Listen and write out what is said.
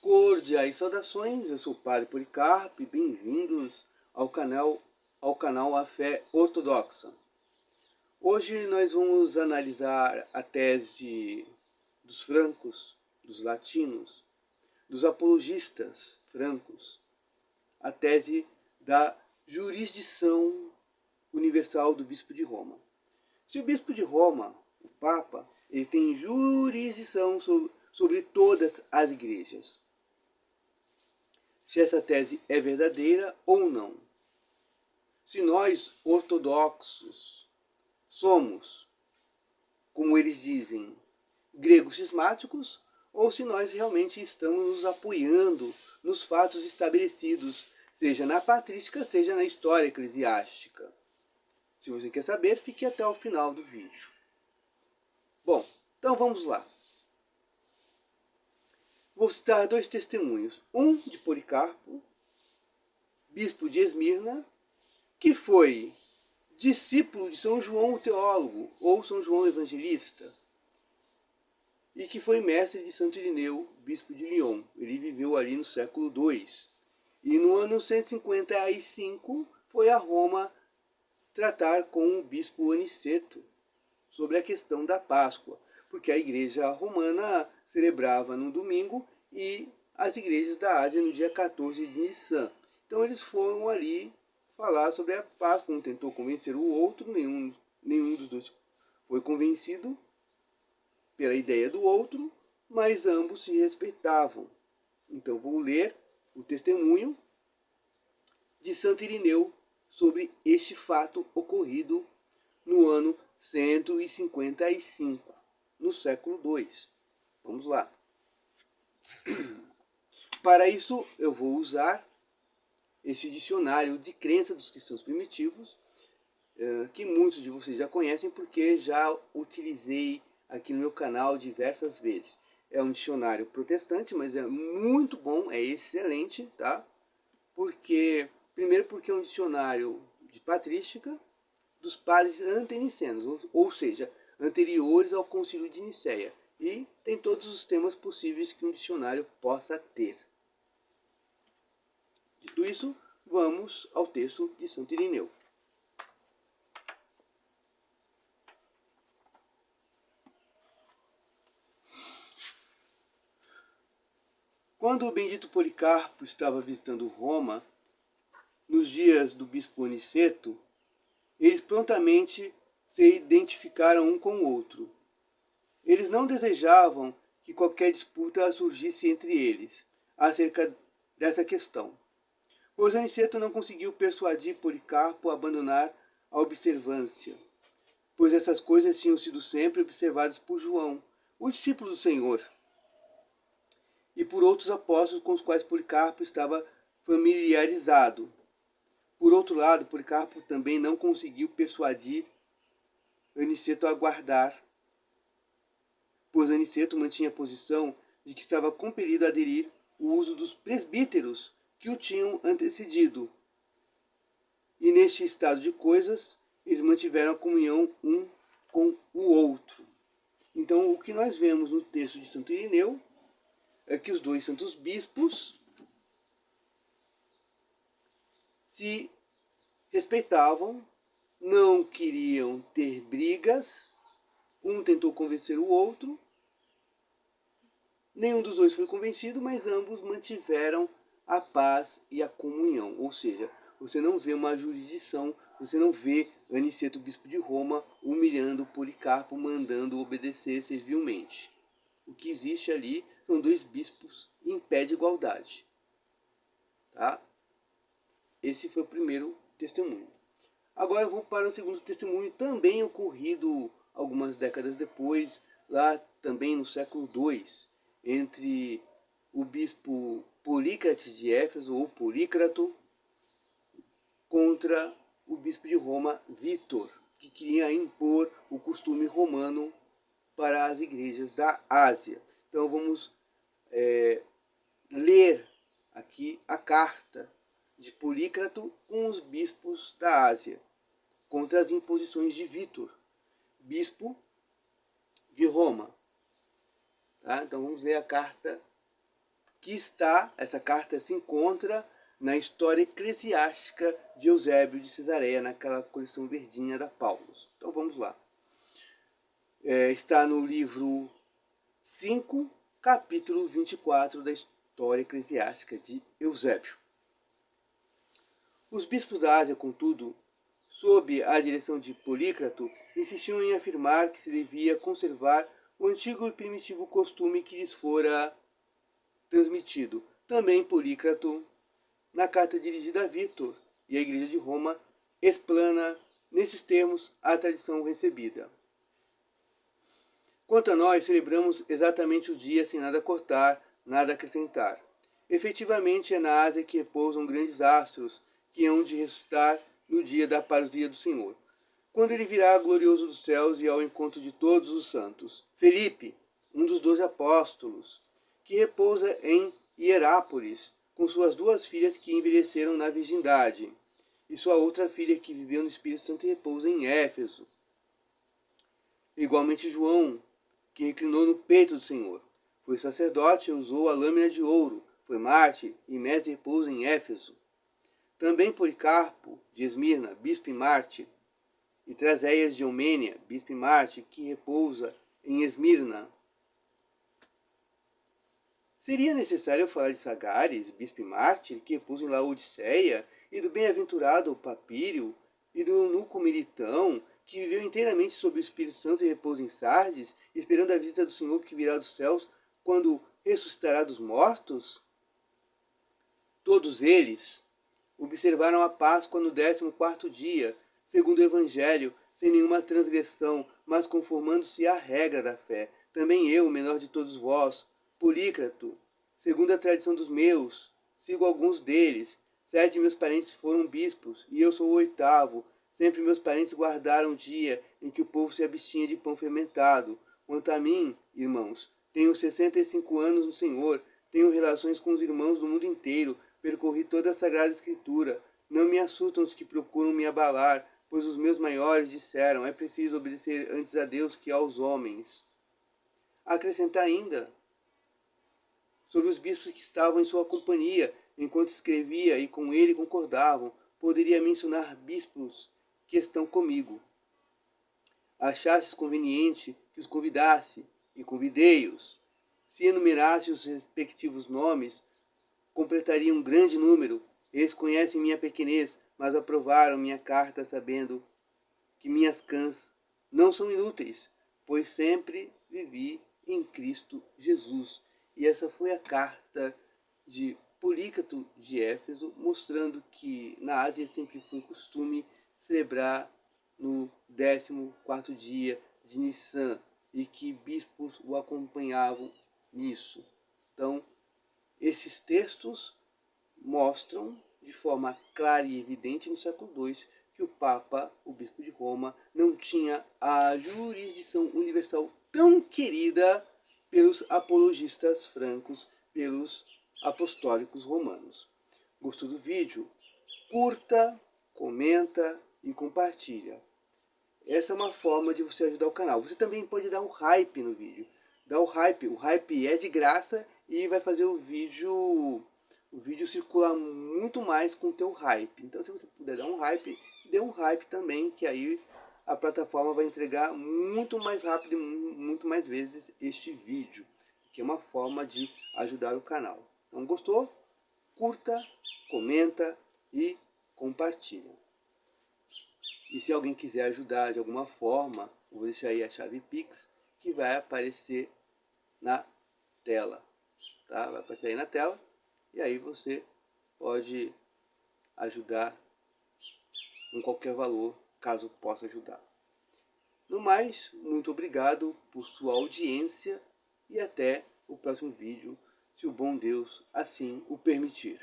Cordiais saudações, eu sou o Padre Policarpo e bem-vindos ao canal A Fé Ortodoxa. Hoje nós vamos analisar a tese dos francos, dos latinos, dos apologistas francos, a tese da jurisdição universal do Bispo de Roma. Se o Bispo de Roma, o Papa, ele tem jurisdição sobre todas as igrejas, se essa tese é verdadeira ou não. Se nós, ortodoxos, somos, como eles dizem, gregos cismáticos, ou se nós realmente estamos nos apoiando nos fatos estabelecidos, seja na patrística, seja na história eclesiástica. Se você quer saber, fique até o final do vídeo. Bom, então vamos lá. Vou citar dois testemunhos, um de Policarpo, bispo de Esmirna, que foi discípulo de São João o Teólogo, ou São João Evangelista, e que foi mestre de Santo Irineu, bispo de Lyon. Ele viveu ali no século II. E no ano 155 foi a Roma tratar com o bispo Aniceto sobre a questão da Páscoa, porque a igreja romana celebrava no domingo e as igrejas da Ásia no dia 14 de Nissan. Então eles foram ali falar sobre a Páscoa, um tentou convencer o outro, nenhum dos dois foi convencido pela ideia do outro, mas ambos se respeitavam. Então vou ler o testemunho de Santo Irineu sobre este fato ocorrido no ano 155, no século II. Vamos lá. Para isso, eu vou usar esse dicionário de crença dos cristãos primitivos, que muitos de vocês já conhecem, porque já utilizei aqui no meu canal diversas vezes. É um dicionário protestante, mas é muito bom, é excelente, tá? Primeiro porque é um dicionário de patrística dos padres antenicenos, ou seja, anteriores ao Concílio de Nicéia, e tem todos os temas possíveis que um dicionário possa ter. Dito isso, vamos ao texto de Santo Irineu. Quando o bendito Policarpo estava visitando Roma, nos dias do bispo Aniceto, eles prontamente se identificaram um com o outro. Eles não desejavam que qualquer disputa surgisse entre eles acerca dessa questão, pois Aniceto não conseguiu persuadir Policarpo a abandonar a observância, pois essas coisas tinham sido sempre observadas por João, o discípulo do Senhor, e por outros apóstolos com os quais Policarpo estava familiarizado. Por outro lado, Policarpo também não conseguiu persuadir Aniceto a guardar, pois Aniceto mantinha a posição de que estava compelido a aderir o uso dos presbíteros que o tinham antecedido. E neste estado de coisas, eles mantiveram a comunhão um com o outro. Então, o que nós vemos no texto de Santo Irineu é que os dois santos bispos se respeitavam, não queriam ter brigas, um tentou convencer o outro, nenhum dos dois foi convencido, mas ambos mantiveram a paz e a comunhão. Ou seja, você não vê uma jurisdição, você não vê Aniceto, bispo de Roma, humilhando Policarpo, mandando obedecer servilmente. O que existe ali são dois bispos em pé de igualdade. Tá? Esse foi o primeiro testemunho. Agora eu vou para o segundo testemunho, também ocorrido algumas décadas depois, lá também no século II, entre o bispo Polícrates de Éfeso, ou Polícrato, contra o bispo de Roma, Vítor, que queria impor o costume romano para as igrejas da Ásia. Então vamos ler aqui a carta de Polícrato com os bispos da Ásia, contra as imposições de Vítor, bispo de Roma. Tá? Então vamos ler a carta essa carta se encontra na História Eclesiástica de Eusébio de Cesareia, naquela coleção verdinha da Paulus. Então vamos lá. Está no livro 5, capítulo 24 da História Eclesiástica de Eusébio. Os bispos da Ásia, contudo, sob a direção de Polícrato, insistiam em afirmar que se devia conservar o antigo e primitivo costume que lhes fora transmitido. Também Polícrato, na carta dirigida a Vítor e à Igreja de Roma, explana nesses termos a tradição recebida. Quanto a nós, celebramos exatamente o dia sem nada cortar, nada acrescentar. Efetivamente é na Ásia que repousam grandes astros, que hão de ressuscitar no dia da parousia do Senhor, quando ele virá glorioso dos céus e ao encontro de todos os santos. Felipe, um dos 12 apóstolos, que repousa em Hierápolis, com suas 2 filhas que envelheceram na virgindade, e sua outra filha que viveu no Espírito Santo e repousa em Éfeso. Igualmente João, que reclinou no peito do Senhor, foi sacerdote e usou a lâmina de ouro, foi mártir e mestre de repouso em Éfeso. Também Policarpo, de Esmirna, bispo e mártir, e Traséias de Eumênia, bispo e mártir, que repousa em Esmirna. Seria necessário falar de Sagares, bispo e mártir, que repousa em Laodiceia, e do bem-aventurado Papírio, e do eunuco Militão, que viveu inteiramente sob o Espírito Santo e repousa em Sardes, esperando a visita do Senhor que virá dos céus, quando ressuscitará dos mortos? Todos eles observaram a Páscoa no 14º dia, segundo o Evangelho, sem nenhuma transgressão, mas conformando-se à regra da fé. Também eu, o menor de todos vós, Polícrato, segundo a tradição dos meus, sigo alguns deles. 7 meus parentes foram bispos, e eu sou o 8º. Sempre meus parentes guardaram o dia em que o povo se abstinha de pão fermentado. Quanto a mim, irmãos, tenho 65 anos no Senhor, tenho relações com os irmãos do mundo inteiro, percorri toda a Sagrada Escritura. Não me assustam os que procuram me abalar, pois os meus maiores disseram, é preciso obedecer antes a Deus que aos homens. Acrescenta ainda sobre os bispos que estavam em sua companhia, enquanto escrevia e com ele concordavam, poderia mencionar bispos que estão comigo. Achastes conveniente que os convidasse, e convidei-os. Se enumerasse os respectivos nomes, completaria um grande número. Eles conhecem minha pequenez, mas aprovaram minha carta sabendo que minhas cãs não são inúteis, pois sempre vivi em Cristo Jesus. E essa foi a carta de Polícrato de Éfeso, mostrando que na Ásia sempre foi costume celebrar no 14º dia de Nissan e que bispos o acompanhavam nisso. Então, esses textos mostram de forma clara e evidente no século II que o Papa, o Bispo de Roma, não tinha a jurisdição universal tão querida pelos apologistas francos, pelos apostólicos romanos. Gostou do vídeo? Curta, comenta e compartilha. Essa é uma forma de você ajudar o canal. Você também pode dar um hype no vídeo. Dá o hype é de graça e vai fazer o vídeo circular muito mais com o teu hype. Então se você puder dar um hype, dê um hype também, que aí a plataforma vai entregar muito mais rápido e muito mais vezes este vídeo, que é uma forma de ajudar o canal. Então gostou? Curta, comenta e compartilha. E se alguém quiser ajudar de alguma forma, eu vou deixar aí a chave Pix, que vai aparecer na tela. Tá? Vai aparecer aí na tela. E aí você pode ajudar com qualquer valor, caso possa ajudar. No mais, muito obrigado por sua audiência e até o próximo vídeo, se o bom Deus assim o permitir.